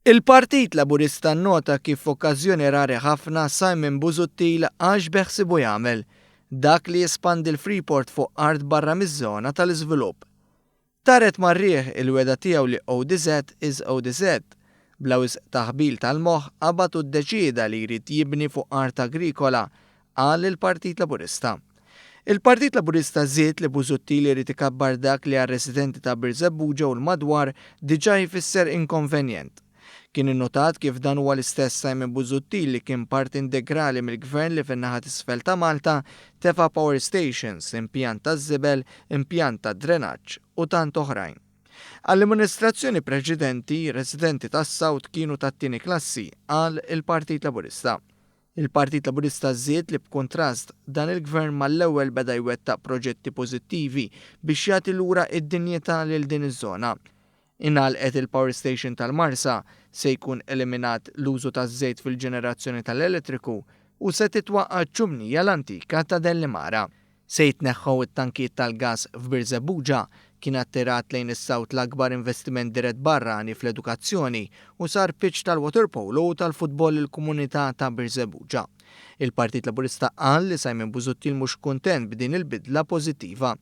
Il-Partit Laburista nnota kif f'okkażjoni rari ħafna Simon Busuttil għax beħsibu jagħmel dak li jespandi l-Freeport fuq art barra miż-żona tal-iżvilupp. Taret marrieħ il-weda tiegħu li ODZ is ODZ, bla wisq taħbil tal-moħħ qabad u ddeċieda li jrid jibni fuq art agrikola qal il-Partit Laburista. Il-Partit Laburista żied li Busuttil irid ikabbar dak li għar-residenti ta' Birzebbuġa u l-madwar diġà jfisser inkonvenjent. Kien innotat kif dan huwa l-istess Simon Busuttil li kien parti integrali mill-gvern li fin-naħa t'isfel ta' Malta tefa' power stations, impjant ta' żibel, impjant ta' drenaġġ u tant oħrajn. Għall-amministrazzjoni preċedenti, residenti tas-Sawt kienu tat-tieni klassi qal il-Partit Laburista. Il-Partit Laburista żied li b'kuntrast dan il-gvern mal-ewwel beda jwettaq proġetti pożittivi biex jagħti lura id-dinjità lil din iż-żona. Ingħalqet il-power station tal-Marsa, se jkun eliminat l-użu taż-żejt fil-ġenerazzjoni tal-elettriku u se titwaqqad ċumnija l-antika ta' Dellimara. Se jitneħħu it-tankijiet tal-gas f'Birzebbuġa kien attirat lejn is-Sawt l-akbar investiment dirett barrani fl-edukazzjoni u sar pitch tal-water polo u tal-futbol il-komunità ta' Birzebbuġa. Il-Partit Laburista qal li Simon Busuttil mhux kuntent b'din il-bidla pożittiva.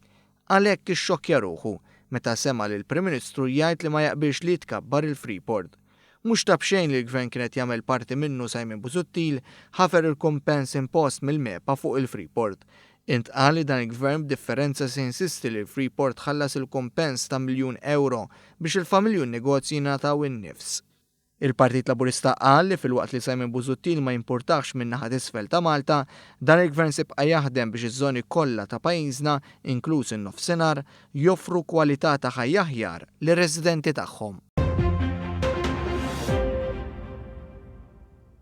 Għalhekk ixxokkja ruħu meta sema li l-Prim Ministru jgħid li ma jaqbilx li tkabbar il-Freeport. Mhux ta' bxejn li l-Gvern kienet jagħmel parti minnu Simon Busuttil ħafer il-kumpens impost mill-MEPA fuq il-Freeport. Intqal li dan il-Gvern b'differenza se insisti li l-Freeport ħallas il-kumpens ta' €1,000,000 biex il-familji u n-negozji jingħataw in-nifs. Il-Partit Laburista qal li filwaqt li Simon Busuttil ma jimpurtax min-naħa t'isfel ta' Malta, dan il-Gvern sibqa' jaħdem biex iż-żoni kollha ta' pajjiżna, inkluż in-nofsinhar, joffru kwalità ta' ħajja aħjar lir-residenti tagħhom.